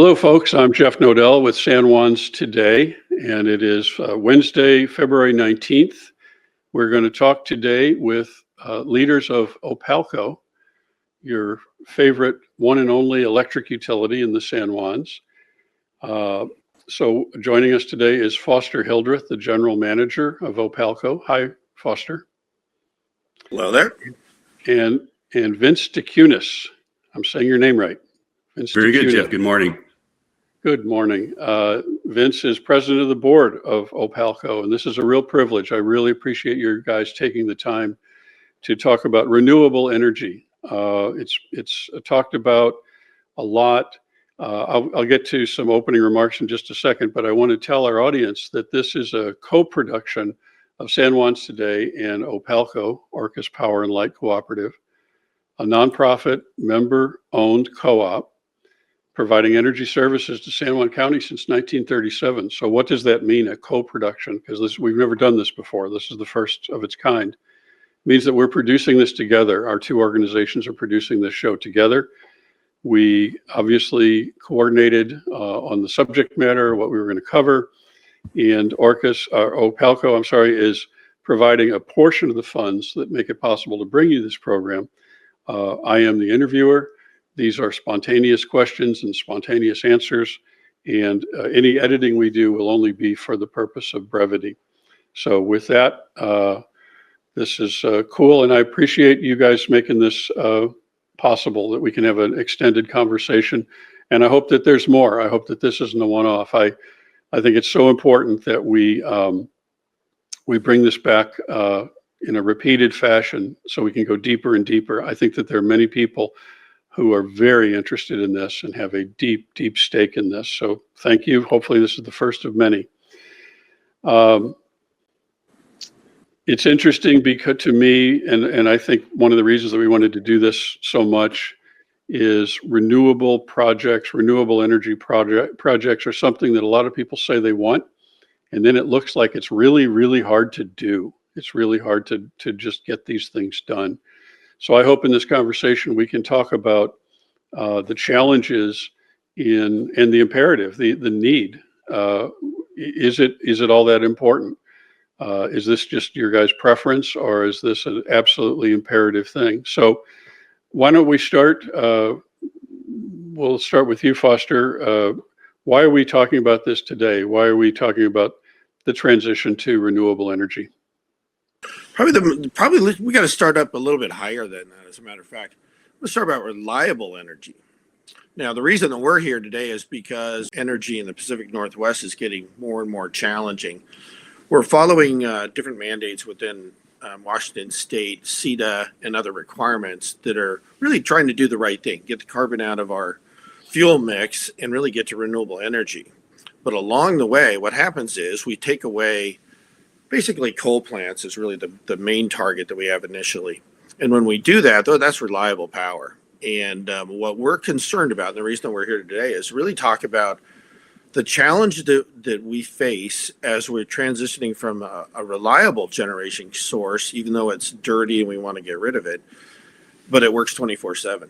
Hello, folks. I'm Jeff Noedel with San Juans Today, and it is Wednesday, February 19th. We're going to talk today with leaders of OPALCO, your favorite one and only electric utility in the San Juans. So joining us today is Foster Hildreth, the general manager of OPALCO. Hi, Foster. Hello there. And Vince Dauciunas. I'm saying your name right. Vince Very good, Dauciunas. Jeff. Good morning. Good morning. Vince is president of the board of OPALCO, and this is a real privilege. I really appreciate your guys taking the time to talk about renewable energy. It's talked about a lot. I'll get to some opening remarks in just a second, but I want to tell our audience that this is a co-production of San Juans Today and OPALCO, Orcas Power and Light Cooperative, a nonprofit member-owned co-op providing energy services to San Juan County since 1937. So what does that mean, a co-production? Because we've never done this before. This is the first of its kind. It means that we're producing this together. Our two organizations are producing this show together. We obviously coordinated on the subject matter, what we were going to cover, and OPALCO, is providing a portion of the funds that make it possible to bring you this program. I am the interviewer. These are spontaneous questions and spontaneous answers, and any editing we do will only be for the purpose of brevity. So with that, this is cool, and I appreciate you guys making this possible, that we can have an extended conversation, and I hope that there's more. I hope that this isn't a one-off. I think it's so important that we bring this back in a repeated fashion so we can go deeper and deeper. I think that there are many people who are very interested in this and have a deep, deep stake in this. So thank you. Hopefully this is the first of many. It's interesting because to me, and I think one of the reasons that we wanted to do this so much is renewable projects, renewable energy projects are something that a lot of people say they want. And then it looks like it's really, really hard to do. It's really hard to just get these things done. So I hope in this conversation we can talk about the challenges and the imperative, the need. Is it all that important? Is this just your guys' preference, or is this an absolutely imperative thing? So why don't we start? We'll start with you, Foster. Why are we talking about this today? Why are we talking about the transition to renewable energy? Probably we got to start up a little bit higher than that. As a matter of fact, let's start about reliable energy. Now, the reason that we're here today is because energy in the Pacific Northwest is getting more and more challenging. We're following different mandates within Washington State, CETA, and other requirements that are really trying to do the right thing, get the carbon out of our fuel mix and really get to renewable energy. But along the way, what happens is we take away basically coal plants is really the main target that we have initially. And when we do that, though, that's reliable power. And what we're concerned about, and the reason that we're here today, is really talk about the challenge that we face as we're transitioning from a reliable generation source, even though it's dirty and we want to get rid of it, but it works 24/7.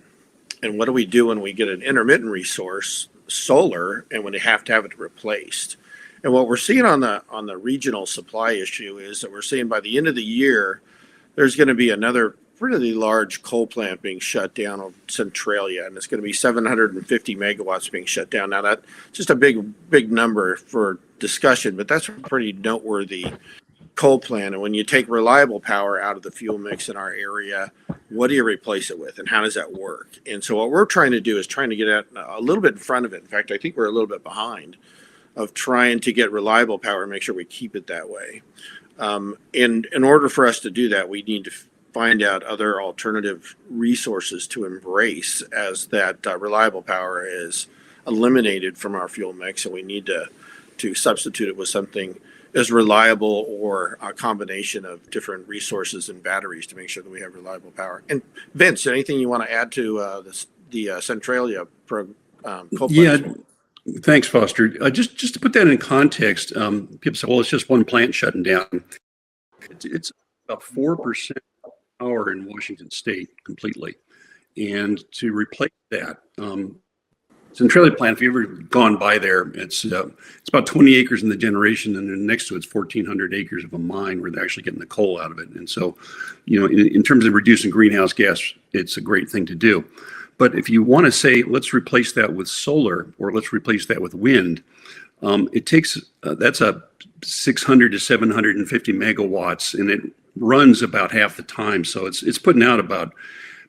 And what do we do when we get an intermittent resource, solar, and when they have to have it replaced? And what we're seeing on the regional supply issue is that we're seeing by the end of the year, there's going to be another really large coal plant being shut down on Centralia, and it's going to be 750 megawatts being shut down. Now that's just a big number for discussion, but that's a pretty noteworthy coal plant. And when you take reliable power out of the fuel mix in our area, what do you replace it with, and how does that work? And so what we're trying to do is trying to get at a little bit in front of it. In fact, I think we're a little bit behind of trying to get reliable power and make sure we keep it that way. And in order for us to do that, we need to find out other alternative resources to embrace as that reliable power is eliminated from our fuel mix, and we need to substitute it with something as reliable or a combination of different resources and batteries to make sure that we have reliable power. And Vince, anything you want to add to the Centralia coal plant? Yeah, thanks, Foster. Just to put that in context, people say, well, it's just one plant shutting down. It's about 4% power in Washington State completely. And to replace that, Centralia plant, if you've ever gone by there, it's about 20 acres in the generation, and then next to it's 1,400 acres of a mine where they're actually getting the coal out of it. And so, in terms of reducing greenhouse gas, it's a great thing to do. But if you want to say, let's replace that with solar or let's replace that with wind, it takes, that's a 600 to 750 megawatts, and it runs about half the time. So it's putting out about,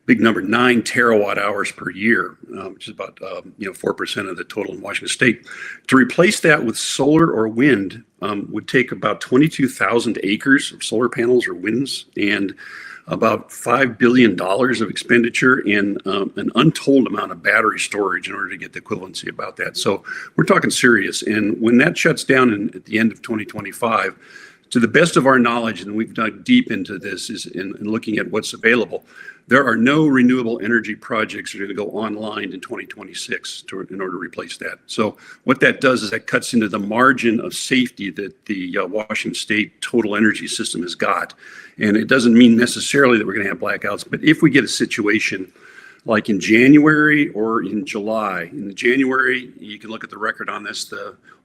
big number, 9 terawatt hours per year, which is about 4% of the total in Washington State. To replace that with solar or wind would take about 22,000 acres of solar panels or winds, and about $5 billion of expenditure, and an untold amount of battery storage in order to get the equivalency about that. So we're talking serious. And when that shuts down at the end of 2025, to the best of our knowledge, and we've dug deep into this, is in looking at what's available, there are no renewable energy projects that are going to go online in 2026 in order to replace that. So what that does is that cuts into the margin of safety that the Washington State total energy system has got. And it doesn't mean necessarily that we're going to have blackouts, but if we get a situation like in January or in July. In January, you can look at the record on this,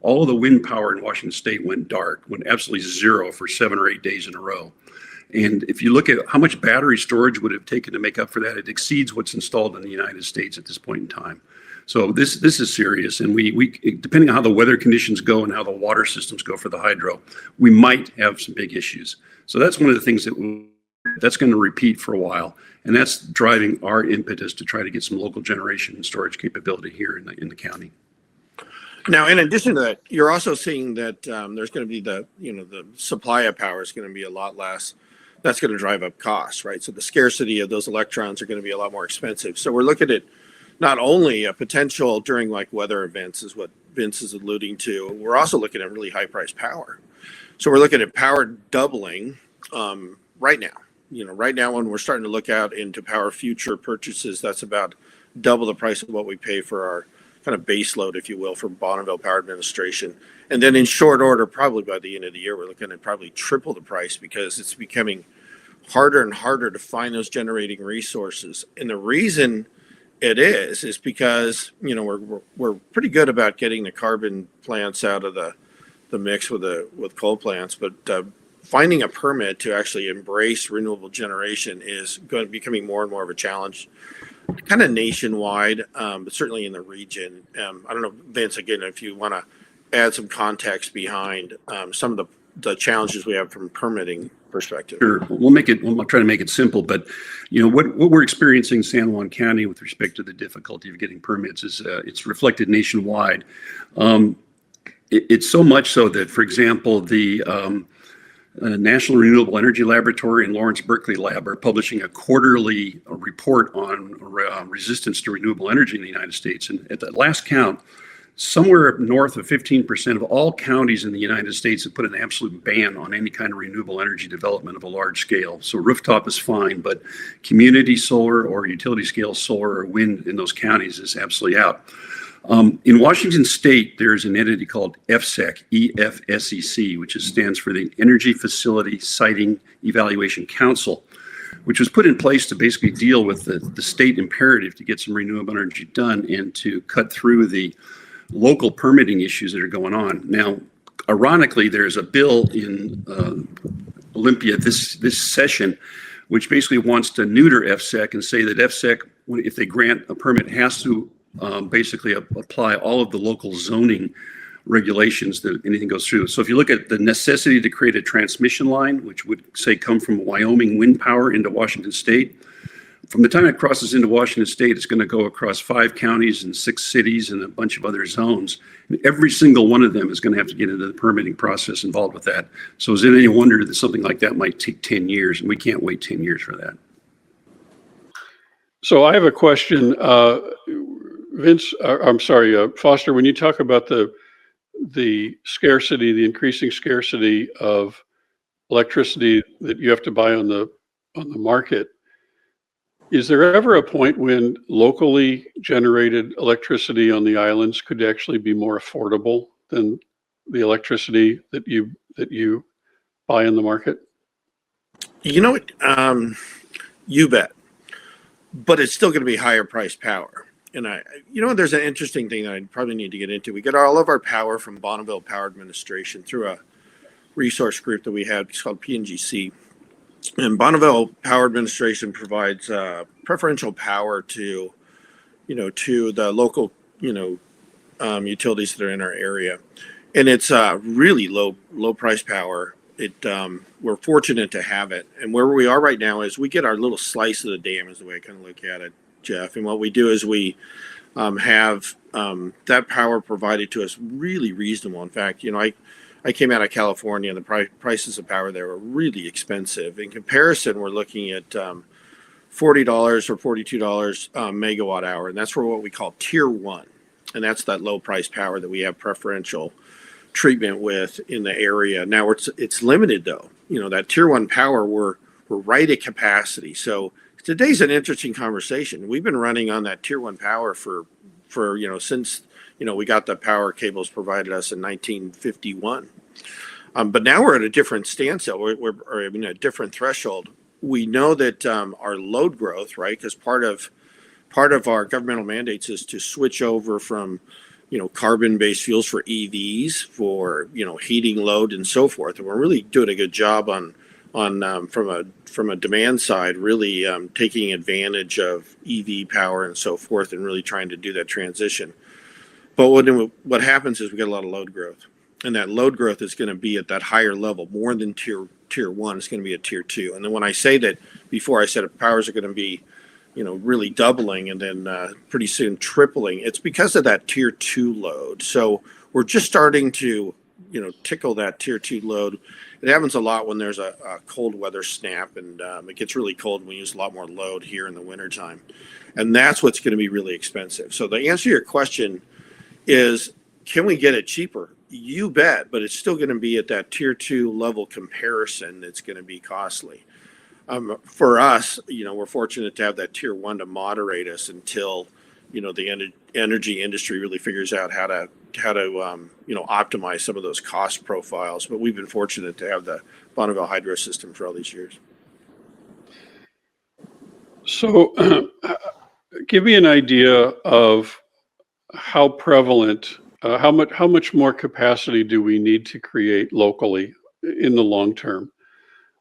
all of the wind power in Washington State went dark, went absolutely zero for 7 or 8 days in a row. And if you look at how much battery storage would have taken to make up for that, it exceeds what's installed in the United States at this point in time. So this is serious, and we depending on how the weather conditions go and how the water systems go for the hydro, we might have some big issues. So that's one of the things that's going to repeat for a while, and that's driving our impetus to try to get some local generation and storage capability here in the county. Now, in addition to that, you're also seeing that there's going to be the supply of power is going to be a lot less. That's going to drive up costs, right? So the scarcity of those electrons are going to be a lot more expensive. So we're looking at not only a potential during like weather events, is what Vince is alluding to. We're also looking at really high priced power. So we're looking at power doubling right now. Right now when we're starting to look out into power future purchases, that's about double the price of what we pay for our kind of base load, if you will, for Bonneville Power Administration. And then in short order, probably by the end of the year, we're looking at probably triple the price, because it's becoming harder and harder to find those generating resources. And the reason it is because, we're pretty good about getting the carbon plants out of the mix with coal plants, but finding a permit to actually embrace renewable generation is becoming more and more of a challenge, kind of nationwide, but certainly in the region. I don't know, Vince, again, if you want to add some context behind some of the challenges we have from a permitting perspective. Sure. We'll try to make it simple, but what we're experiencing in San Juan County with respect to the difficulty of getting permits is it's reflected nationwide. It's so much so that, for example, the National Renewable Energy Laboratory and Lawrence Berkeley Lab are publishing a quarterly report on resistance to renewable energy in the United States. And at the last count, somewhere north of 15% of all counties in the United States have put an absolute ban on any kind of renewable energy development of a large scale. So rooftop is fine, but community solar or utility scale solar or wind in those counties is absolutely out. In Washington State, there's an entity called EFSEC, EFSEC, which stands for the Energy Facility Siting Evaluation Council, which was put in place to basically deal with the state imperative to get some renewable energy done and to cut through the local permitting issues that are going on. Now, ironically, there's a bill in Olympia this session, which basically wants to neuter EFSEC and say that EFSEC, if they grant a permit, has to basically apply all of the local zoning regulations that anything goes through. So if you look at the necessity to create a transmission line, which would say come from Wyoming wind power into Washington State, from the time it crosses into Washington State, it's going to go across 5 counties and 6 cities and a bunch of other zones. And every single one of them is going to have to get into the permitting process involved with that. So is it any wonder that something like that might take 10 years, and we can't wait 10 years for that? So I have a question. Vince, I'm sorry, Foster, when you talk about the scarcity, the increasing scarcity of electricity that you have to buy on the market, is there ever a point when locally generated electricity on the islands could actually be more affordable than the electricity that you buy in the market? You bet. But it's still going to be higher priced power. And there's an interesting thing that I probably need to get into. We get all of our power from Bonneville Power Administration through a resource group that we have. It's called PNGC. And Bonneville Power Administration provides preferential power to the local, utilities that are in our area. And it's really low price power. We're fortunate to have it. And where we are right now is we get our little slice of the dam is the way I kind of look at it, Jeff. And what we do is we have that power provided to us really reasonable. In fact, I came out of California and the prices of power there were really expensive. In comparison, we're looking at $40 or $42 megawatt hour. And that's for what we call tier 1. And that's that low price power that we have preferential treatment with in the area. Now it's limited though. That tier 1 power, we're right at capacity. So today's an interesting conversation. We've been running on that tier 1 power for since we got the power cables provided us in 1951. But now we're at a different standstill. We're at a different threshold. We know that our load growth, right? Because part of our governmental mandates is to switch over from carbon-based fuels for EVs, for heating load and so forth. And we're really doing a good job on from a demand side, really taking advantage of EV power and so forth, and really trying to do that transition. But what happens is we get a lot of load growth, and that load growth is going to be at that higher level, more than tier 1. It's going to be a tier 2. And then when I say that, before I said powers are going to be really doubling and then pretty soon tripling, it's because of that tier 2 load. So we're just starting to, tickle that tier 2 load. It happens a lot when there's a cold weather snap, and it gets really cold and we use a lot more load here in the wintertime. And that's what's going to be really expensive. So the answer to your question is, can we get it cheaper? You bet, but it's still going to be at that tier 2 level comparison that's going to be costly. For us, we're fortunate to have that tier 1 to moderate us until, the energy industry really figures out how to optimize some of those cost profiles. But we've been fortunate to have the Bonneville hydro system for all these years. So give me an idea of how prevalent, how much more capacity do we need to create locally in the long term?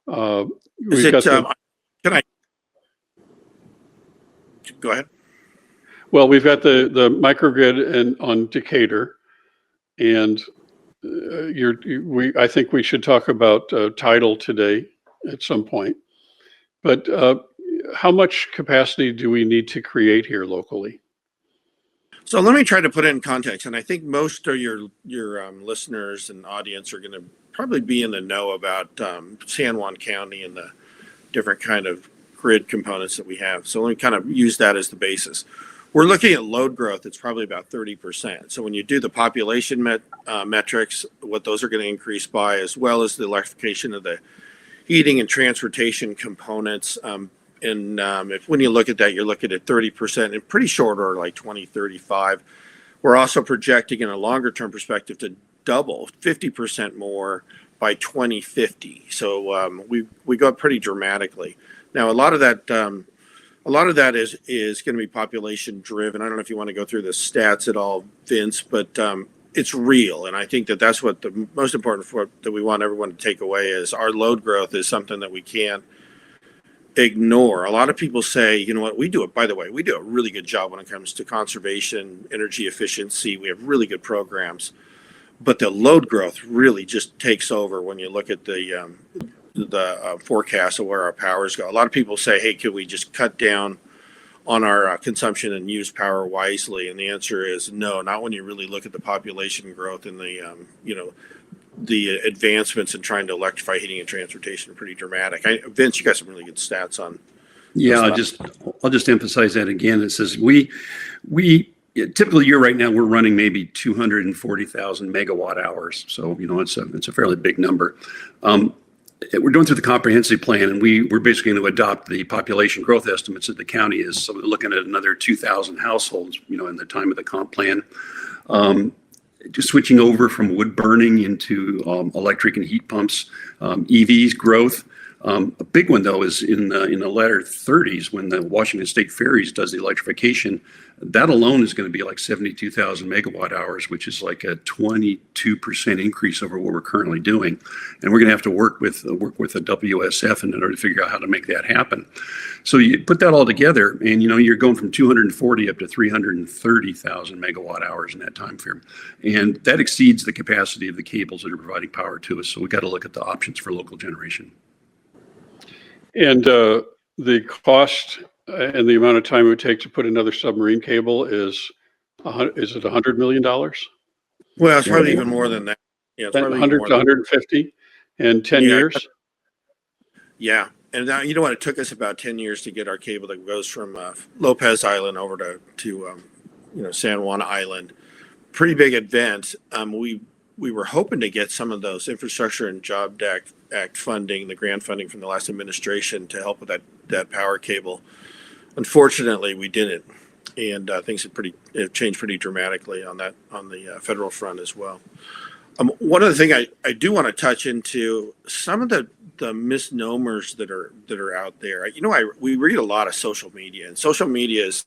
Can I go ahead? Well, we've got the microgrid on Decatur, and I think we should talk about tidal today at some point. But how much capacity do we need to create here locally? So let me try to put it in context, and I think most of your listeners and audience are going to probably be in the know about San Juan County and the different kind of grid components that we have. So let me kind of use that as the basis. We're looking at load growth that's probably about 30%. So when you do the population metrics, what those are going to increase by, as well as the electrification of the heating and transportation components. When you look at that, you're looking at 30% in pretty short order, like 2035. We're also projecting in a longer term perspective to double, 50% more by 2050. So we go up pretty dramatically. Now, a lot of that is going to be population driven. I don't know if you want to go through the stats at all, Vince, but it's real. And I think that's what the most important that we want everyone to take away is our load growth is something that we can't ignore. A lot of people say, we do a really good job when it comes to conservation, energy efficiency. We have really good programs, but the load growth really just takes over when you look at the forecast of where our powers go. A lot of people say, hey, could we just cut down on our consumption and use power wisely? And the answer is no, not when you really look at the population growth and the advancements in trying to electrify heating and transportation are pretty dramatic. Vince, you got some really good stats on. Yeah, I'll just emphasize that again. It says we typically year right now we're running maybe 240,000 megawatt hours. So it's a fairly big number. We're going through the comprehensive plan, and we're basically going to adopt the population growth estimates that the county is. So we're looking at another 2,000 households, in the time of the comp plan. Just switching over from wood burning into electric and heat pumps, EVs growth. A big one, though, is in the latter 30s when the Washington State Ferries does the electrification. That alone is going to be like 72,000 megawatt hours, which is like a 22% increase over what we're currently doing. And we're going to have to work with the WSF in order to figure out how to make that happen. So you put that all together, and you're going from 240 up to 330,000 megawatt hours in that time frame, and that exceeds the capacity of the cables that are providing power to us. So we got to look at the options for local generation. And the cost and the amount of time it would take to put another submarine cable is it $100 million? Well, it's probably even more than that. Yeah, it's probably 100 to 150 in 10 years? Yeah. And now, it took us about 10 years to get our cable that goes from Lopez Island over to San Juan Island. Pretty big advance. We were hoping to get some of those Infrastructure and Job Act funding, the grant funding from the last administration, to help with that power cable. Unfortunately, we didn't, and things have changed pretty dramatically on the federal front as well. One other thing I do want to touch into some of the misnomers that are out there. We read a lot of social media, and social media is,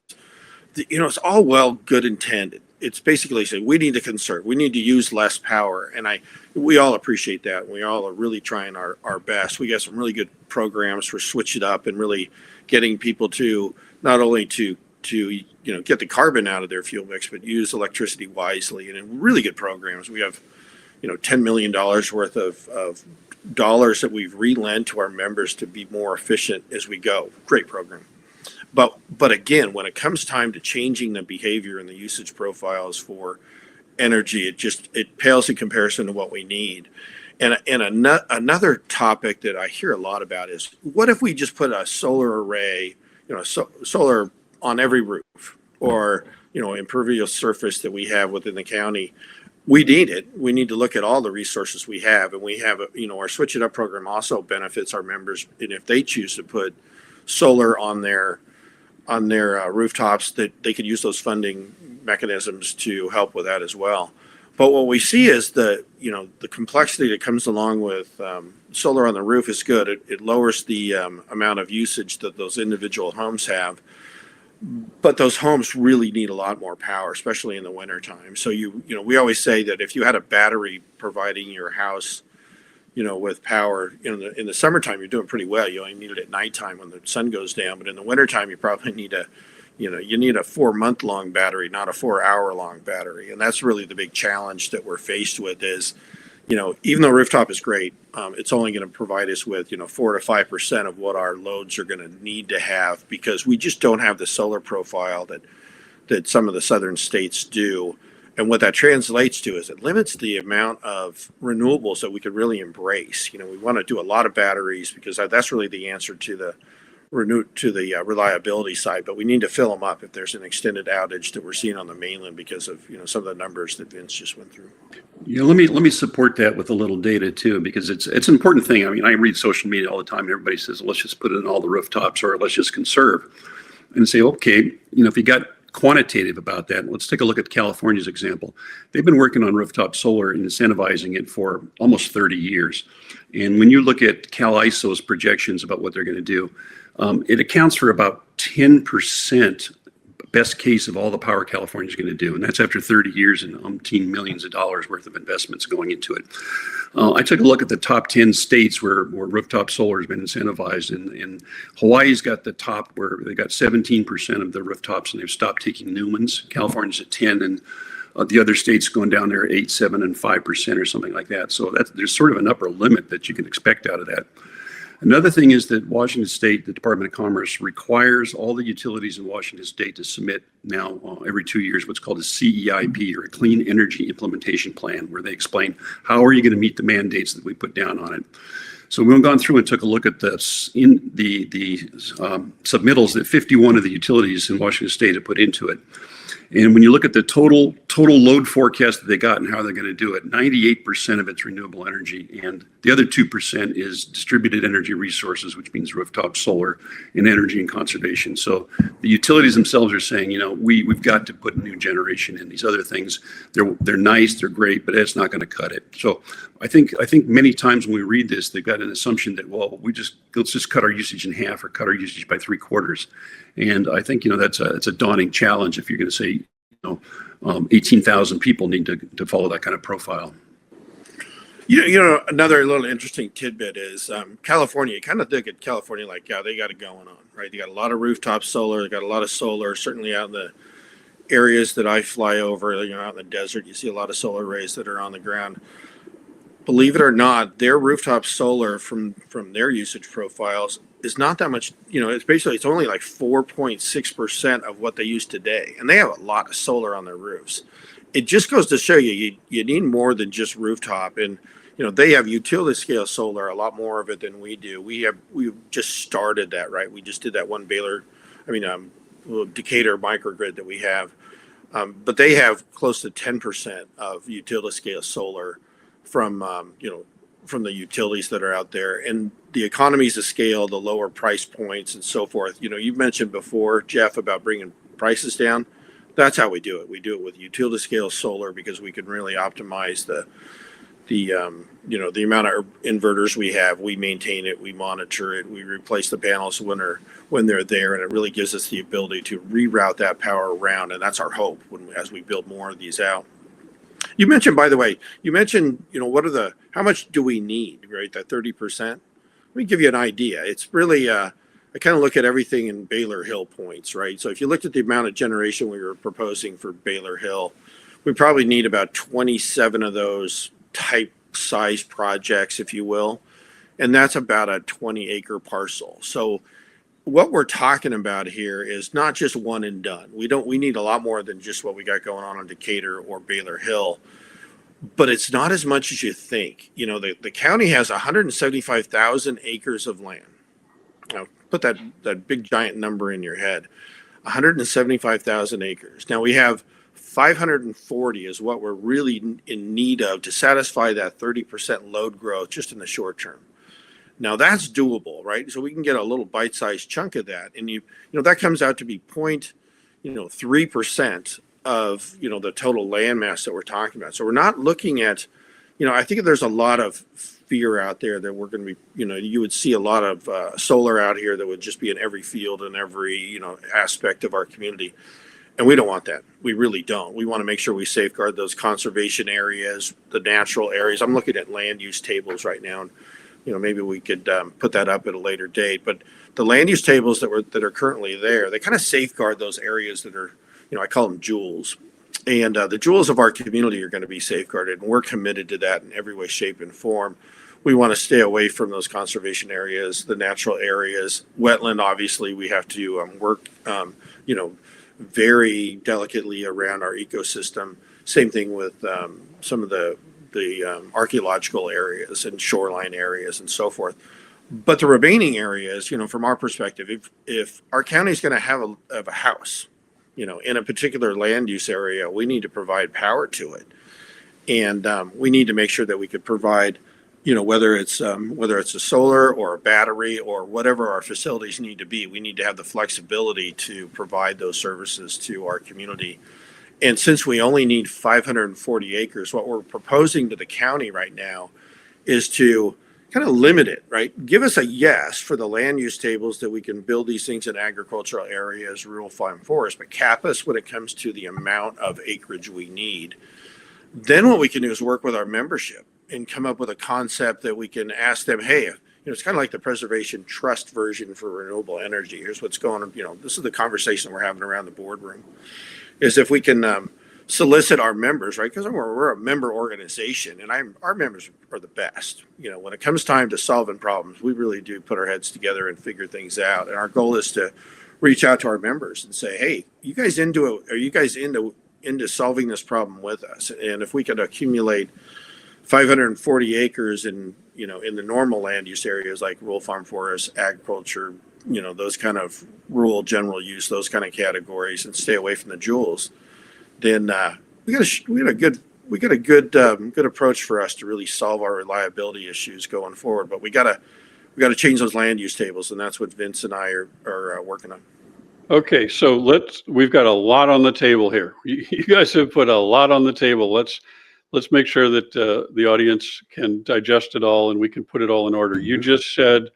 it's all well good intended. It's basically saying we need to conserve, we need to use less power, and we all appreciate that. We all are really trying our best. We got some really good programs for Switch It Up and really getting people to not only to get the carbon out of their fuel mix, but use electricity wisely, and really good programs. We have $10 million worth of dollars that we've relent to our members to be more efficient as we go. Great program. But again, when it comes time to changing the behavior and the usage profiles for energy, it pales in comparison to what we need. And another topic that I hear a lot about is, what if we just put a solar array, solar on every roof, or impervious surface that we have within the county? We need it. We need to look at all the resources we have, and we have our Switch It Up program also benefits our members, and if they choose to put solar on their rooftops, that they could use those funding mechanisms to help with that as well. But what we see is the complexity that comes along with solar on the roof is good. It lowers the amount of usage that those individual homes have, but those homes really need a lot more power, especially in the wintertime. So we always say that if you had a battery providing your house with power in the summertime, you're doing pretty well. You only need it at nighttime when the sun goes down, but in the wintertime, you probably need a 4-month-long battery, not a 4-hour-long battery. And that's really the big challenge that we're faced with is, even though rooftop is great, it's only going to provide us with, 4 to 5% of what our loads are going to need to have, because we just don't have the solar profile that some of the southern states do. And what that translates to is it limits the amount of renewables that we could really embrace. We want to do a lot of batteries because that's really the answer to the reliability side, but we need to fill them up if there's an extended outage that we're seeing on the mainland because of some of the numbers that Vince just went through. Let me support that with a little data too, because it's an important thing. I mean, I read social media all the time. Everybody says, let's just put it in all the rooftops, or let's just conserve, and say, okay, if you got quantitative about that, let's take a look at California's example. They've been working on rooftop solar and incentivizing it for almost 30 years. And when you look at CalISO's projections about what they're going to do, it accounts for about 10% best case of all the power California is going to do. And that's after 30 years and umpteen millions of dollars worth of investments going into it. I took a look at the top 10 states where rooftop solar has been incentivized. And Hawaii's got the top, where they got 17% of the rooftops, and they've stopped taking new ones. California's at 10, and the other states going down there at 8, 7, and 5% or something like that. So there's sort of an upper limit that you can expect out of that. Another thing is that Washington State, the Department of Commerce, requires all the utilities in Washington State to submit now every 2 years what's called a CEIP, or a Clean Energy Implementation Plan, where they explain how are you going to meet the mandates that we put down on it. So we've gone through and took a look at this in the submittals that 51 of the utilities in Washington State have put into it. And when you look at the total load forecast that they got and how they're going to do it, 98% of it's renewable energy, and the other 2% is distributed energy resources, which means rooftop solar and energy and conservation. So the utilities themselves are saying, we've got to put new generation in. These other things, they're nice, they're great, but it's not going to cut it. So I think many times when we read this, they've got an assumption that, well, let's just cut our usage in half or cut our usage by 3/4. And I think, that's a daunting challenge if you're going to say, 18,000 people need to follow that kind of profile. Another little interesting tidbit is California. You kind of look at California like, yeah, they got it going on, right? They got a lot of rooftop solar. They got a lot of solar, certainly out in the areas that I fly over, out in the desert, you see a lot of solar arrays that are on the ground. Believe it or not, their rooftop solar from their usage profiles is not that much. It's only like 4.6% of what they use today, and they have a lot of solar on their roofs. It just goes to show you need more than just rooftop. And they have utility scale solar, a lot more of it than we do. We've just started that, right? We just did that one Decatur microgrid that we have, but they have close to 10% of utility scale solar from the utilities that are out there, and the economies of scale, the lower price points and so forth. You've mentioned before, Jeff, about bringing prices down. That's how we do it. We do it with utility scale solar because we can really optimize the amount of inverters we have. We maintain it, we monitor it, we replace the panels when they're there, and it really gives us the ability to reroute that power around, and that's our hope as we build more of these out. You mentioned, by the way, how much do we need, right? That 30%. Let me give you an idea. It's really, I kind of look at everything in Baylor Hill points, right? So if you looked at the amount of generation we were proposing for Baylor Hill, we probably need about 27 of those type size projects, if you will. And that's about a 20-acre parcel. So what we're talking about here is not just one and done. We need a lot more than just what we got going on Decatur or Baylor Hill, but it's not as much as you think. The county has 175,000 acres of land. Now, put that big giant number in your head, 175,000 acres. Now we have 540 is what we're really in need of to satisfy that 30% load growth just in the short term. Now that's doable, right? So we can get a little bite-sized chunk of that, and that comes out to be 0.3% of the total land mass that we're talking about. So we're not looking at, I think there's a lot of fear out there that we're going to be, you would see a lot of solar out here that would just be in every field and every aspect of our community, and we don't want that. We really don't. We want to make sure we safeguard those conservation areas, the natural areas. I'm looking at land use tables right now, and maybe we could put that up at a later date. But the land use tables that are currently there, they kind of safeguard those areas that are, I call them jewels. And the jewels of our community are going to be safeguarded, and we're committed to that in every way, shape, and form. We want to stay away from those conservation areas, the natural areas. Wetland, obviously, we have to work, very delicately around our ecosystem. Same thing with some of the archaeological areas and shoreline areas and so forth. But the remaining areas, from our perspective, if our county is going to have a house, in a particular land use area, we need to provide power to it. And we need to make sure that we could provide, whether it's a solar or a battery or whatever our facilities need to be, we need to have the flexibility to provide those services to our community. And since we only need 540 acres, what we're proposing to the county right now is to kind of limit it, right? Give us a yes for the land use tables that we can build these things in agricultural areas, rural farm forest, but cap us when it comes to the amount of acreage we need. Then what we can do is work with our membership and come up with a concept that we can ask them, hey, it's kind of like the preservation trust version for renewable energy. Here's what's going on. This is the conversation we're having around the boardroom, is if we can solicit our members, right? Because we're a member organization, and our members are the best. When it comes time to solving problems, we really do put our heads together and figure things out. And our goal is to reach out to our members and say, hey, are you guys into solving this problem with us? And if we could accumulate 540 acres in the normal land use areas like rural farm forest, agriculture, those kind of rural general use, those kind of categories, and stay away from the jewels, then we got a good approach for us to really solve our reliability issues going forward. But we got to change those land use tables, and that's what Vince and I are working on. Okay, so we've got a lot on the table here. You guys have put a lot on the table. Let's make sure that the audience can digest it all and we can put it all in order. You just said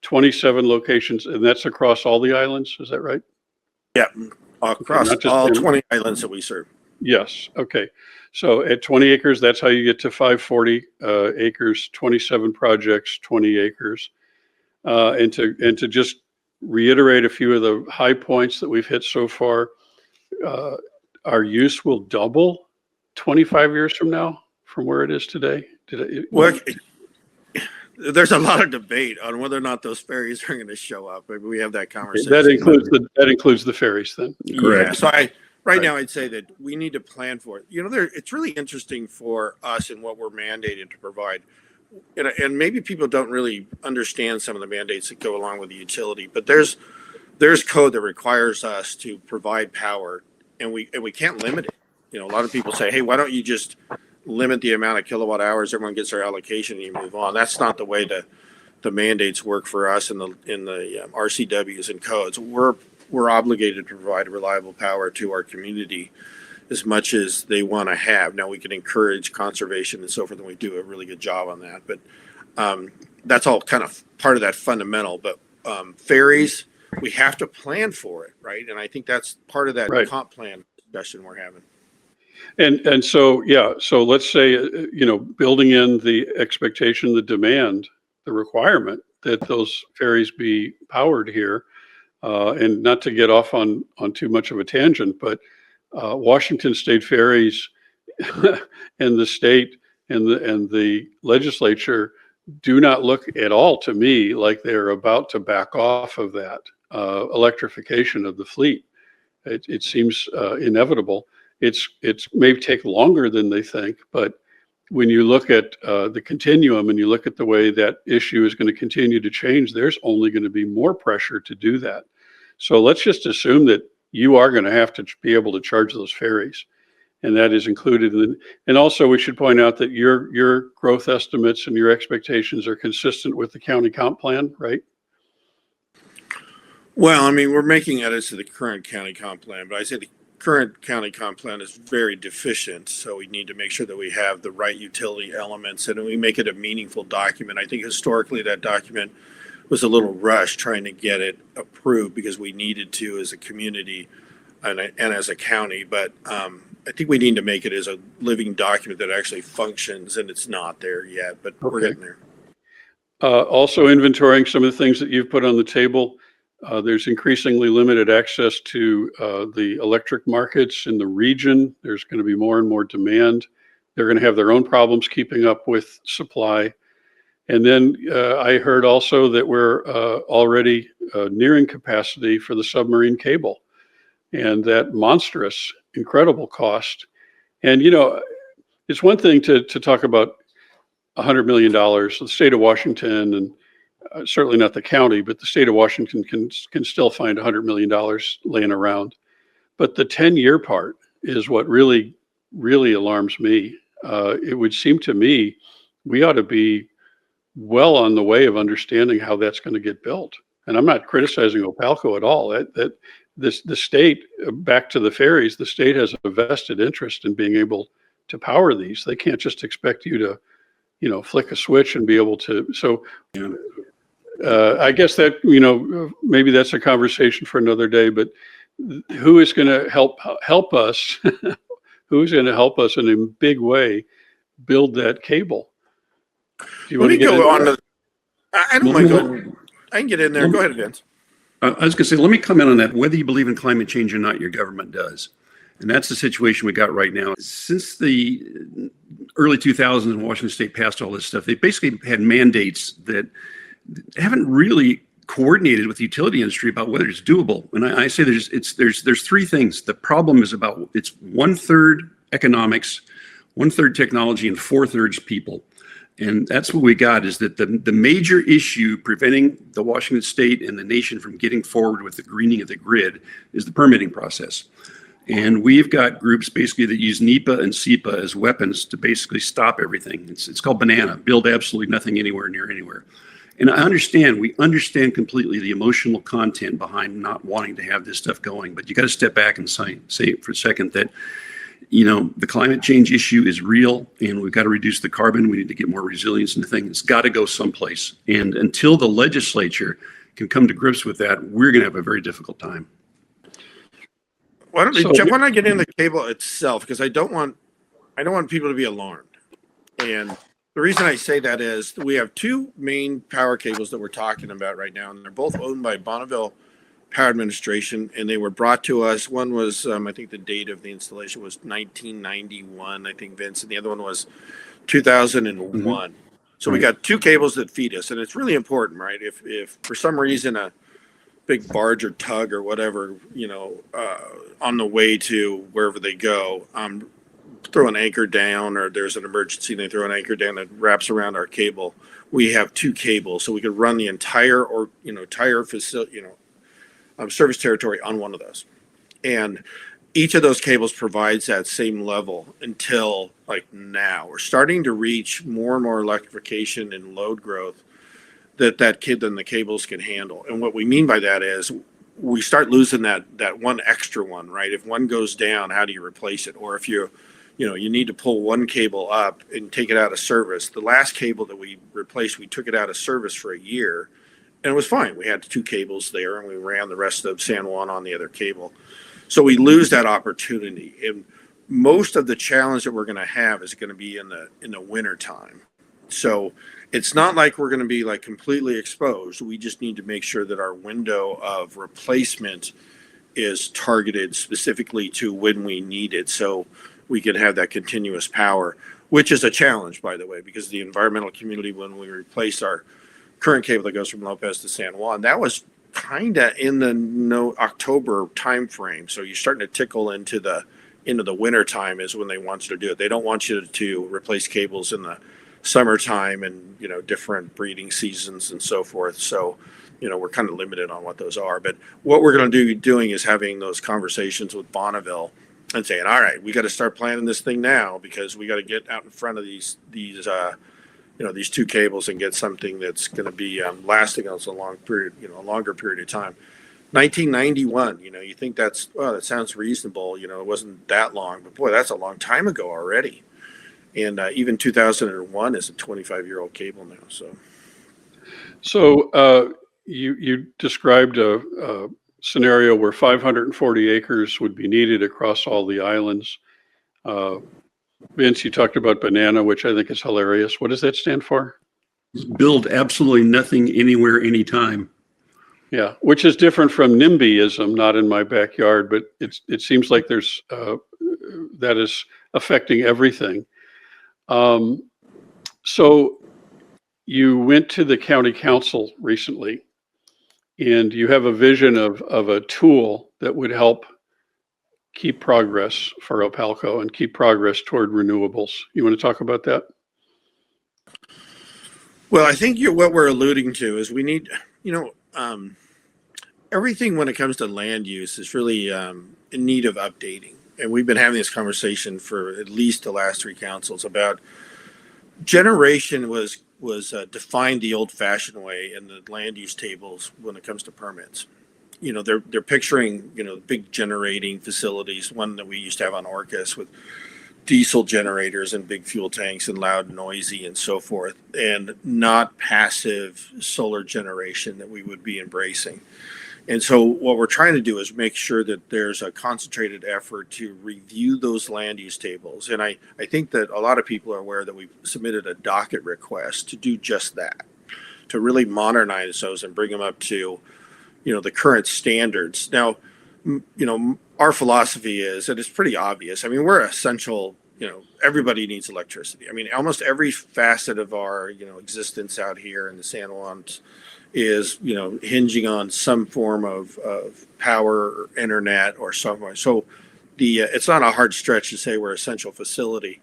27 locations, and that's across all the islands. Is that right? Yeah, across okay, all 20 islands that we serve. Yes. Okay. So at 20 acres, that's how you get to 540 acres, 27 projects, 20 acres. And to just reiterate a few of the high points that we've hit so far, our use will double 25 years from now from where it is today. Well, there's a lot of debate on whether or not those ferries are going to show up. Maybe we have that conversation. That includes the ferries then. Correct. Yeah, so right now I'd say that we need to plan for it. It's really interesting for us in what we're mandated to provide. And maybe people don't really understand some of the mandates that go along with the utility, but there's code that requires us to provide power, and we can't limit it. A lot of people say, hey, why don't you just limit the amount of kilowatt hours, everyone gets their allocation and you move on. That's not the way the mandates work for us in the RCWs and codes. We're obligated to provide reliable power to our community as much as they want to have. Now, we can encourage conservation and so forth, and we do a really good job on that. But that's all kind of part of that fundamental. But ferries, we have to plan for it, right? And I think that's part of that comp plan discussion we're having. And so, yeah, so let's say, building in the expectation, the demand, the requirement that those ferries be powered here, and not to get off on too much of a tangent, but Washington State Ferries and the state and the legislature do not look at all to me like they're about to back off of that electrification of the fleet. It seems inevitable. It may take longer than they think, but when you look at the continuum and you look at the way that issue is going to continue to change, there's only going to be more pressure to do that. So let's just assume that you are going to have to be able to charge those ferries, and that is included in. And also, we should point out that your growth estimates and your expectations are consistent with the county comp plan, right? Well, I mean, we're making edits to the current county comp plan, but I say the current county comp plan is very deficient, so we need to make sure that we have the right utility elements and we make it a meaningful document. I think historically that document was a little rushed trying to get it approved because we needed to as a community and as a county, but I think we need to make it as a living document that actually functions, and it's not there yet, but we're getting there. Also inventorying some of the things that you've put on the table. There's increasingly limited access to the electric markets in the region. There's going to be more and more demand. They're going to have their own problems keeping up with supply. And then I heard also that we're already nearing capacity for the submarine cable, and that monstrous, incredible cost. And, it's one thing to talk about $100 million. The state of Washington, and certainly not the county, but the state of Washington can still find $100 million laying around. But the 10-year part is what really, really alarms me. It would seem to me we ought to be well on the way of understanding how that's going to get built. And I'm not criticizing OPALCO at all. The state, back to the ferries, the state has a vested interest in being able to power these. They can't just expect you to, flick a switch and be able to. So I guess that, maybe that's a conversation for another day, but who is going to help us? Who's going to help us in a big way build that cable? Let me go on. I don't mind going. I can get in there. Go ahead, Vince. I was going to say, let me comment on that. Whether you believe in climate change or not, your government does. And that's the situation we got right now. Since the early 2000s and Washington State passed all this stuff, they basically had mandates that haven't really coordinated with the utility industry about whether it's doable. And I say there's three things. The problem is it's 1/3 economics, 1/3 technology, and 4/3 people. And that's what we got, is that the major issue preventing the Washington State and the nation from getting forward with the greening of the grid is the permitting process. And we've got groups basically that use NEPA and SEPA as weapons to basically stop everything. It's called banana, build absolutely nothing anywhere near anywhere. And we understand completely the emotional content behind not wanting to have this stuff going, but you got to step back and say for a second that, the climate change issue is real and we've got to reduce the carbon. We need to get more resilience in the thing. It's got to go someplace. And until the legislature can come to grips with that, we're going to have a very difficult time. Jeff, why don't I get in the cable itself? Because I don't want people to be alarmed. And the reason I say that is we have two main power cables that we're talking about right now, and they're both owned by Bonneville Power Administration, and they were brought to us. One was, I think the date of the installation was 1991, I think, Vince, and the other one was 2001. Mm-hmm. So we got two cables that feed us, and it's really important, right? If for some reason a big barge or tug or whatever, on the way to wherever they go, throw an anchor down, or there's an emergency and they throw an anchor down that wraps around our cable. We have two cables, so we could run the entire facility, service territory on one of those. And each of those cables provides that same level until like now. We're starting to reach more and more electrification and load growth that the cables can handle. And what we mean by that is we start losing that one extra one, right? If one goes down, how do you replace it? Or if you need to pull one cable up and take it out of service. The last cable that we replaced, we took it out of service for a year and it was fine. We had two cables there and we ran the rest of San Juan on the other cable. So we lose that opportunity. And most of the challenge that we're going to have is going to be in the winter time. So it's not like we're going to be like completely exposed. We just need to make sure that our window of replacement is targeted specifically to when we need it, so we can have that continuous power, which is a challenge, by the way, because the environmental community, when we replace our current cable that goes from Lopez to San Juan, that was kind of in the October time frame. So you're starting to tickle into the winter time is when they want you to do it. They don't want you to replace cables in the summertime and different breeding seasons and so forth. So we're kind of limited on what those are. But what we're going to be doing is having those conversations with Bonneville and saying, all right, we got to start planning this thing now because we got to get out in front of these two cables and get something that's going to be lasting us a longer period of time. 1991, you think that sounds reasonable. It wasn't that long, but boy, that's a long time ago already. And even 2001 is a 25-year-old cable now. So you described a scenario where 540 acres would be needed across all the islands. Vince, you talked about banana, which I think is hilarious. What does that stand for? Build absolutely nothing anywhere, anytime. Yeah, which is different from NIMBYism, not in my backyard, but it seems like there's that is affecting everything. So you went to the county council recently, and you have a vision of a tool that would help keep progress for OPALCO and keep progress toward renewables. You want to talk about that? Well, I think what we're alluding to is we need, everything when it comes to land use is really in need of updating. And we've been having this conversation for at least the last three councils about generation was defined the old-fashioned way in the land use tables when it comes to permits. They're picturing big generating facilities, one that we used to have on Orcas with diesel generators and big fuel tanks and loud, noisy, and so forth, and not passive solar generation that we would be embracing. And so what we're trying to do is make sure that there's a concentrated effort to review those land use tables. And I think that a lot of people are aware that we submitted a docket request to do just that, to really modernize those and bring them up to, the current standards. Now, our philosophy is, and it's pretty obvious. I mean, we're essential, everybody needs electricity. I mean, almost every facet of our, existence out here in the San Juans is hinging on some form of power or internet or somewhere. So it's not a hard stretch to say we're an essential facility,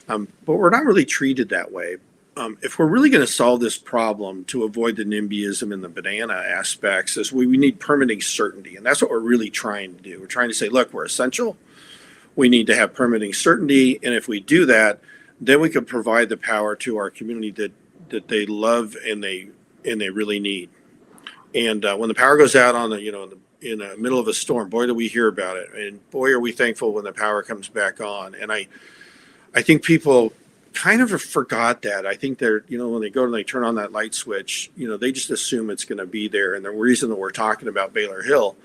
but we're not really treated that way. if we're really going to solve this problem to avoid the NIMBYism and the banana aspects, is we need permitting certainty. And that's what we're really trying to do. We're trying to say, look, we're essential. We need to have permitting certainty. And if we do that, then we can provide the power to our community that they love and they really need. And when the power goes out on in the middle of a storm, boy, do we hear about it. And boy, are we thankful when the power comes back on. And I think people kind of forgot that. I think they're, when they go and they turn on that light switch, they just assume it's going to be there. And the reason that we're talking about Baylor Hill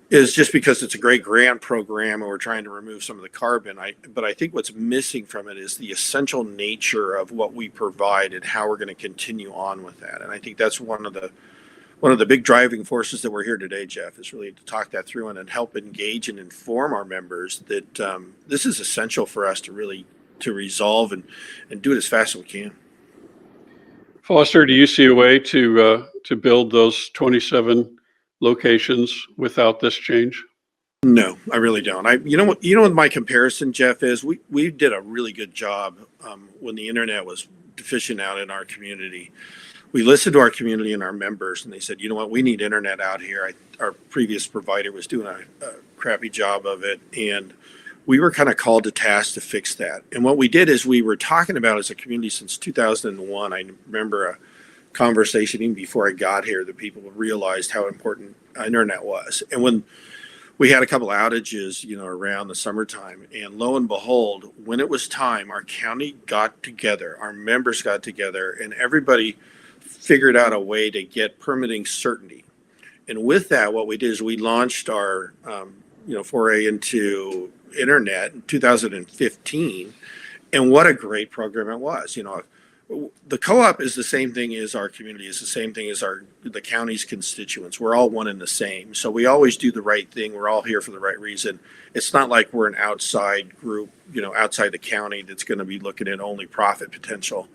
is just because it's a great grant program and we're trying to remove some of the carbon. But I think what's missing from it is the essential nature of what we provide and how we're going to continue on with that. And I think that's one of the big driving forces that we're here today, Jeff, is really to talk that through and help engage and inform our members that this is essential for us to resolve and do it as fast as we can. Foster, do you see a way to build those 27 locations without this change? No, I really don't. You know what my comparison, Jeff, is we did a really good job when the internet was deficient out in our community. We listened to our community and our members, and they said, you know what, we need internet out here. Our previous provider was doing a crappy job of it, and we were kind of called to task to fix that. And what we did is we were talking about as a community since 2001. I remember a conversation even before I got here that people realized how important internet was. And when we had a couple outages, around the summertime, and lo and behold, when it was time, our county got together, our members got together, and everybody figured out a way to get permitting certainty. And with that, what we did is we launched our, foray into internet in 2015. And what a great program it was. The co-op is the same thing as our community, is the same thing as the county's constituents. We're all one and the same. So we always do the right thing. We're all here for the right reason. It's not like we're an outside group, outside the county that's going to be looking at only profit potential.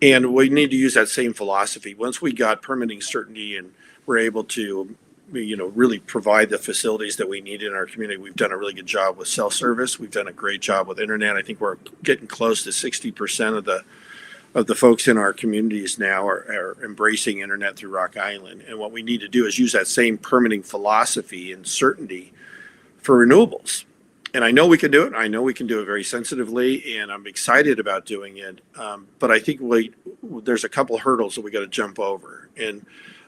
And we need to use that same philosophy. Once we got permitting certainty and we're able to, really provide the facilities that we need in our community, we've done a really good job with cell service. We've done a great job with internet. I think we're getting close to 60% of the folks in our communities now are embracing internet through Rock Island. And what we need to do is use that same permitting philosophy and certainty for renewables. And I know we can do it. I know we can do it very sensitively, and I'm excited about doing it. But I think there's a couple of hurdles that we got to jump over. And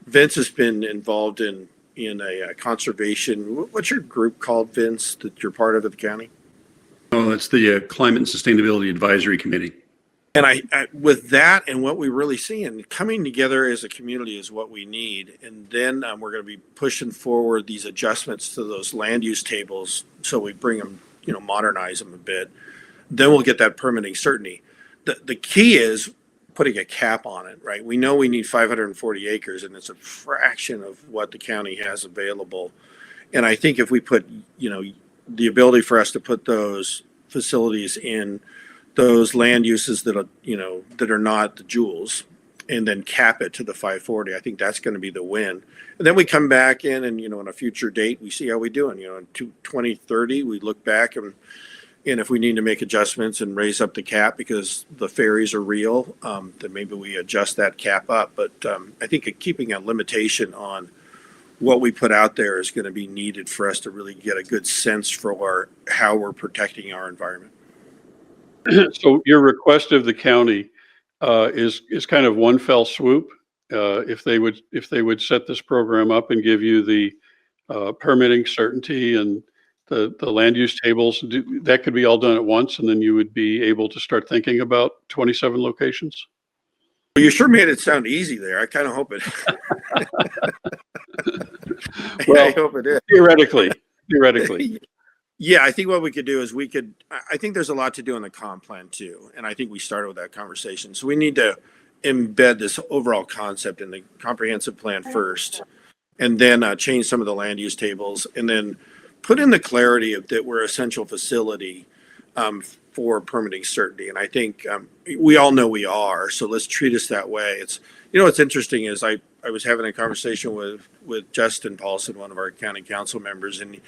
Vince has been involved in a conservation. What's your group called, Vince, that you're part of at the county? Oh, that's the Climate and Sustainability Advisory Committee. And I with that and what we really see, and coming together as a community is what we need. And then we're going to be pushing forward these adjustments to those land use tables, so we bring them, modernize them a bit. Then we'll get that permitting certainty. The key is putting a cap on it, right? We know we need 540 acres, and it's a fraction of what the county has available. And I think if we put, the ability for us to put those facilities in those land uses that are not the jewels, and then cap it to the 540, I think that's going to be the win. And then we come back in and, on a future date, we see how we're doing. In 2030, we look back and if we need to make adjustments and raise up the cap because the ferries are real, then maybe we adjust that cap up. But I think keeping a limitation on what we put out there is going to be needed for us to really get a good sense for how we're protecting our environment. So your request of the county is kind of one fell swoop. If they would set this program up and give you the permitting certainty and the land use tables, that could be all done at once, and then you would be able to start thinking about 27 locations. Well, you sure made it sound easy there. I kind of hope it. Well, I hope it is. Theoretically. Yeah, I think what we could do is I think there's a lot to do in the comp plan too. And I think we started with that conversation. So we need to embed this overall concept in the comprehensive plan first, and then change some of the land use tables, and then put in the clarity of that we're essential facility for permitting certainty. And I think we all know we are, so let's treat us that way. It's, what's interesting is I was having a conversation with Justin Paulson, one of our county council members, and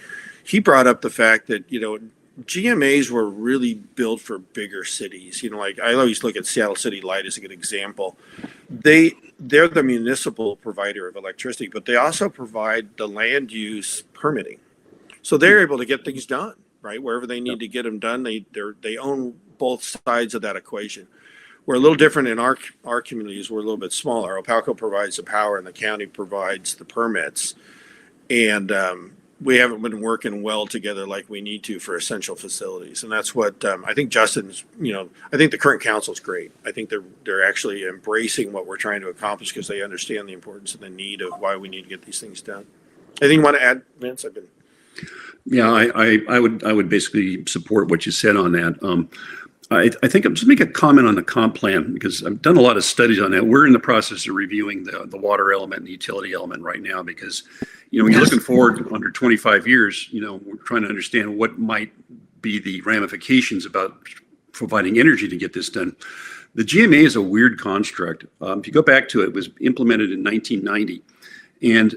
he brought up the fact that, GMAs were really built for bigger cities. Like I always look at Seattle City Light as a good example. They're the municipal provider of electricity, but they also provide the land use permitting. So they're able to get things done, right? Wherever they need to get them done, they own both sides of that equation. We're a little different in our communities. We're a little bit smaller. OPALCO provides the power and the county provides the permits. And we haven't been working well together like we need to for essential facilities. And that's what I think Justin's, I think the current council is great. I think they're actually embracing what we're trying to accomplish because they understand the importance and the need of why we need to get these things done. Anything you want to add, Vince? Yeah, I would basically support what you said on that. I think I'm just make a comment on the comp plan because I've done a lot of studies on that. We're in the process of reviewing the water element and the utility element right now because, when you're looking forward under 25 years, we're trying to understand what might be the ramifications about providing energy to get this done. The GMA is a weird construct. If you go back to it, it was implemented in 1990. And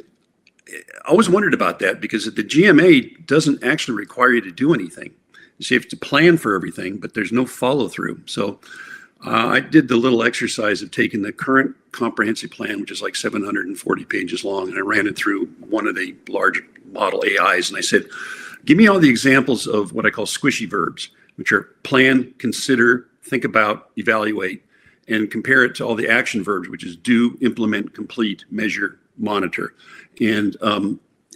I always wondered about that because the GMA doesn't actually require you to do anything. So you have to plan for everything, but there's no follow through. So I did the little exercise of taking the current comprehensive plan, which is like 740 pages long, and I ran it through one of the large model AIs. And I said, give me all the examples of what I call squishy verbs, which are plan, consider, think about, evaluate, and compare it to all the action verbs, which is do, implement, complete, measure, monitor. And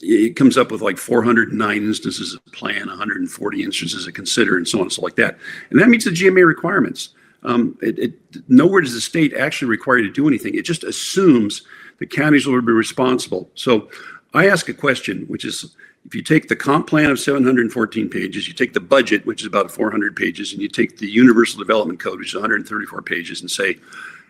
it comes up with like 409 instances of plan, 140 instances of consider, and so on and so like that. And that meets the GMA requirements. Nowhere does the state actually require you to do anything. It just assumes the counties will be responsible. So I ask a question, which is, if you take the comp plan of 714 pages, you take the budget, which is about 400 pages, and you take the Universal Development Code, which is 134 pages, and say,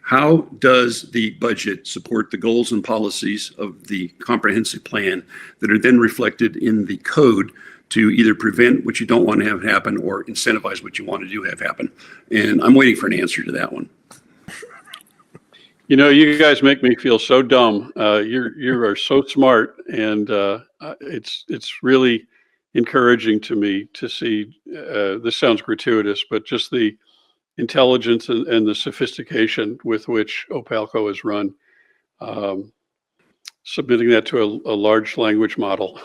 how does the budget support the goals and policies of the comprehensive plan that are then reflected in the code to either prevent what you don't want to have happen or incentivize what you want to do have happen? And I'm waiting for an answer to that one. You guys make me feel so dumb. You are so smart, and it's really encouraging to me to see. This sounds gratuitous, but just the intelligence and the sophistication with which OPALCO is run. Submitting that to a large language model,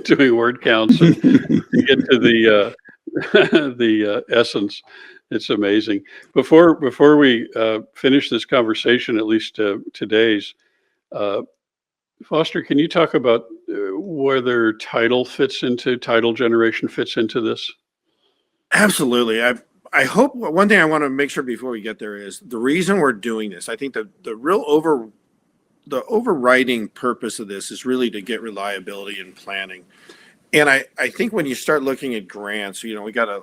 doing word counts, and to get to the essence. It's amazing. Before we finish this conversation, at least today's, Foster, can you talk about whether tidal generation fits into this? Absolutely. I hope one thing I want to make sure before we get there is the reason we're doing this. I think the overriding purpose of this is really to get reliability and planning. And I think when you start looking at grants, we got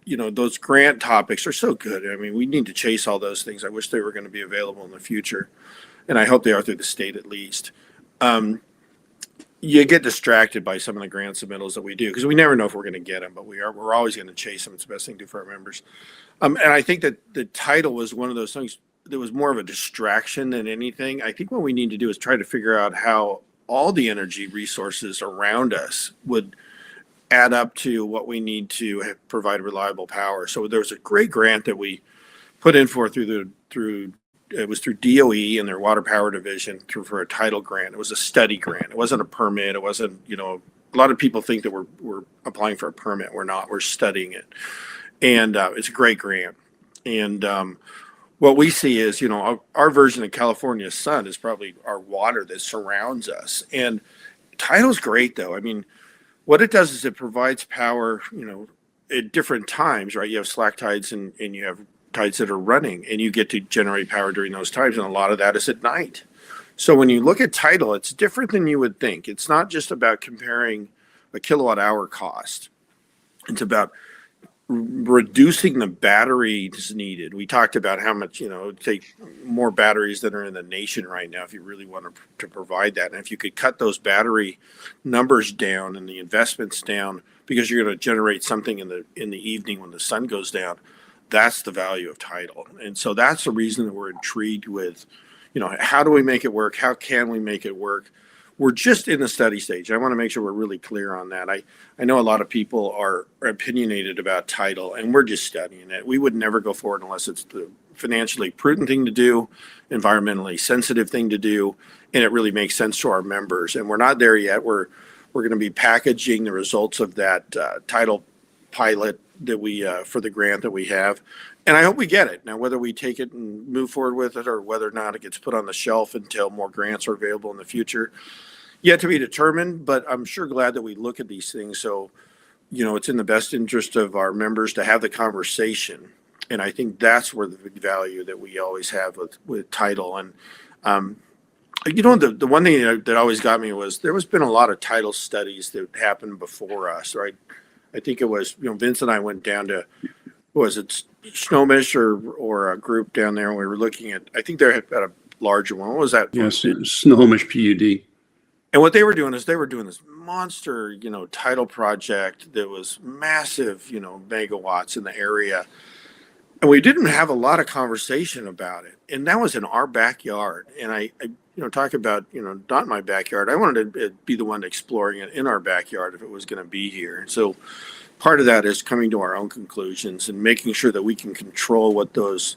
those grant topics are so good. I mean, we need to chase all those things. I wish they were going to be available in the future. And I hope they are through the state at least. You get distracted by some of the grant submittals that we do because we never know if we're going to get them, but we're always going to chase them. It's the best thing to do for our members. And I think that the title was one of those things that was more of a distraction than anything. I think what we need to do is try to figure out how all the energy resources around us would add up to what we need to provide reliable power. So there was a great grant that we put in for through DOE and their water power division for a title grant. It was a study grant. It wasn't a permit. It wasn't, a lot of people think that we're applying for a permit. We're not. We're studying it. And it's a great grant. And what we see is, our version of California sun is probably our water that surrounds us. And tidal's great, though. I mean, what it does is it provides power, at different times, right? You have slack tides and you have tides that are running, and you get to generate power during those times, and a lot of that is at night. So when you look at tidal, it's different than you would think. It's not just about comparing a kilowatt hour cost. It's about reducing the batteries needed. We talked about how much, it would take more batteries than are in the nation right now if you really want to provide that. And if you could cut those battery numbers down and the investments down, because you're going to generate something in the evening when the sun goes down, that's the value of tidal. And so that's the reason that we're intrigued with, how do we make it work? How can we make it work? we're just in the study stage. I want to make sure we're really clear on that. I know a lot of people are opinionated about tidal, and we're just studying it. We would never go forward unless it's the financially prudent thing to do, environmentally sensitive thing to do, and it really makes sense to our members. And we're not there yet. We're going to be packaging the results of that tidal pilot that we for the grant that we have. And I hope we get it. Now, whether we take it and move forward with it or whether or not it gets put on the shelf until more grants are available in the future, yet to be determined. But I'm sure glad that we look at these things. So, it's in the best interest of our members to have the conversation. And I think that's where the big value that we always have with tidal. And, the one thing that always got me was there has been a lot of tidal studies that happened before us, right? I think it was, Vince and I went down to, was it Snohomish or a group down there, and we were looking at, I think they had a larger one. What was that? Yes, Snohomish PUD. And what they were doing is they were doing this monster, tidal project that was massive, megawatts in the area. And we didn't have a lot of conversation about it. And that was in our backyard. And I talk about, not in my backyard. I wanted to be the one exploring it in our backyard if it was going to be here. And so part of that is coming to our own conclusions and making sure that we can control what those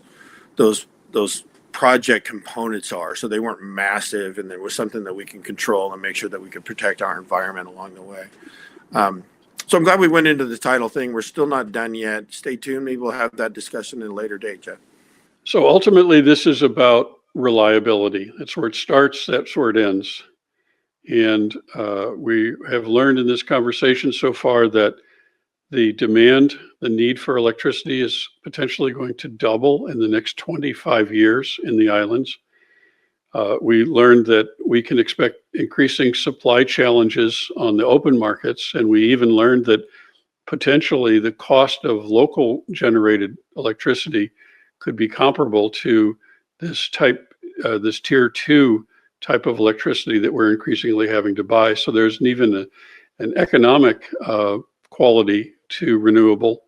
project components are, so they weren't massive, and there was something that we can control and make sure that we could protect our environment along the way. So I'm glad we went into the tidal thing. We're still not done yet. Stay tuned. Maybe we'll have that discussion in a later date, Jeff. So ultimately, this is about reliability. That's where it starts. That's where it ends. And we have learned in this conversation so far that the demand, the need for electricity is potentially going to double in the next 25 years in the islands. We learned that we can expect increasing supply challenges on the open markets, and we even learned that potentially the cost of local generated electricity could be comparable to this tier 2 type of electricity that we're increasingly having to buy. So there's even an economic quality to renewable.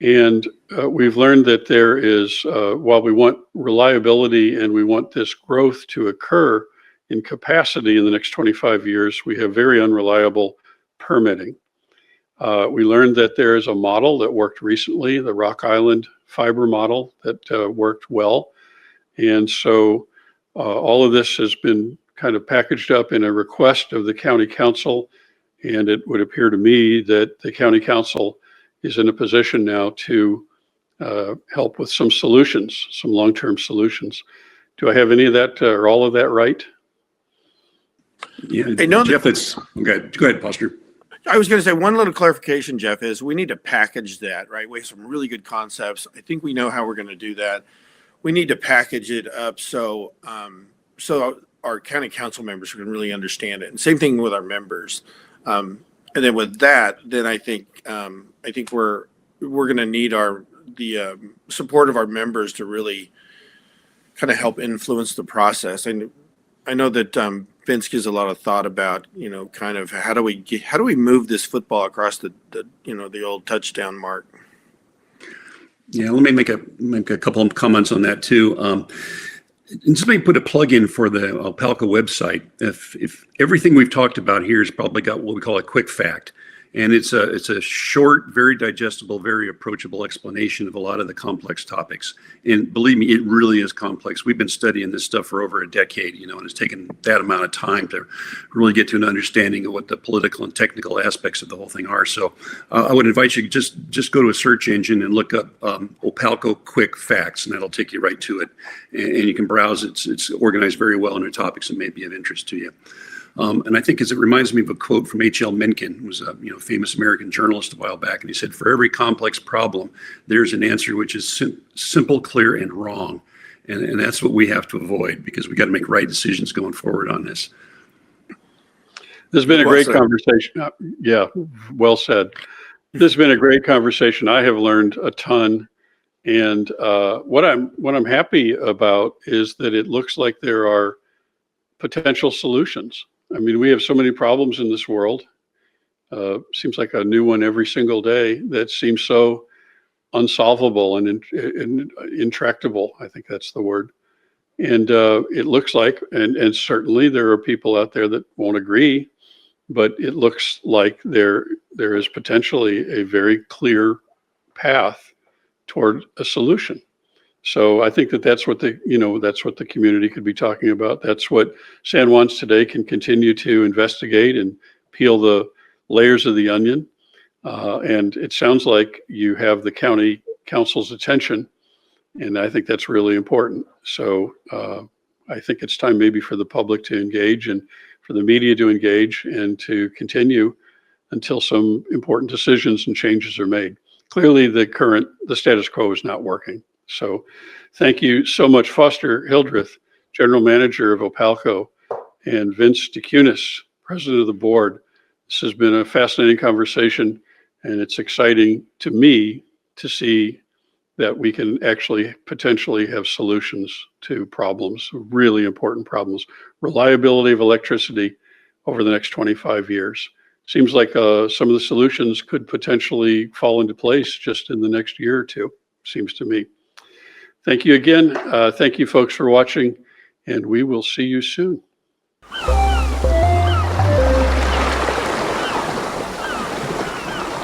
And we've learned that there is, while we want reliability and we want this growth to occur in capacity in the next 25 years, we have very unreliable permitting. We learned that there is a model that worked recently, the Rock Island fiber model, that worked well. And so all of this has been kind of packaged up in a request of the county council. And it would appear to me that the county council is in a position now to help with some solutions, some long-term solutions. Do I have any of that or all of that right? Yeah, Jeff, go ahead, Foster. I was going to say one little clarification, Jeff, is we need to package that, right? We have some really good concepts. I think we know how we're going to do that. We need to package it up so our county council members can really understand it. And same thing with our members. And then with that, then I think we're going to need the support of our members to really kind of help influence the process. And I know that Vince gives a lot of thought about kind of how do we move this football across the old touchdown mark. Yeah, let me make a couple of comments on that too. And just maybe put a plug in for the OPALCO website. If everything we've talked about here has probably got what we call a quick fact, and it's a short, very digestible, very approachable explanation of a lot of the complex topics. And believe me, it really is complex. We've been studying this stuff for over a decade, and it's taken that amount of time to really get to an understanding of what the political and technical aspects of the whole thing are. So I would invite you to just go to a search engine and look up OPALCO Quick Facts, and that'll take you right to it. And you can browse. It's organized very well under topics that may be of interest to you. And I think it reminds me of a quote from H.L. Mencken, who was a famous American journalist a while back, and he said, "For every complex problem, there's an answer which is simple, clear, and wrong." And that's what we have to avoid, because we got to make right decisions going forward on this. This has been a great conversation. Yeah, well said. This has been a great conversation. I have learned a ton. And what I'm happy about is that it looks like there are potential solutions. I mean, we have so many problems in this world. Seems like a new one every single day that seems so unsolvable and intractable. I think that's the word. And it looks like, and certainly there are people out there that won't agree, but it looks like there is potentially a very clear path toward a solution. So I think that that's what the community could be talking about. That's what San Juans Today can continue to investigate and peel the layers of the onion. And it sounds like you have the county council's attention, and I think that's really important. So I think it's time maybe for the public to engage and for the media to engage and to continue until some important decisions and changes are made. Clearly, the status quo is not working. So thank you so much, Foster Hildreth, General Manager of OPALCO, and Vince Dauciunas, President of the Board. This has been a fascinating conversation, and it's exciting to me to see that we can actually potentially have solutions to problems, really important problems. Reliability of electricity over the next 25 years. Seems like some of the solutions could potentially fall into place just in the next year or two, seems to me. Thank you again. Thank you folks for watching, and we will see you soon.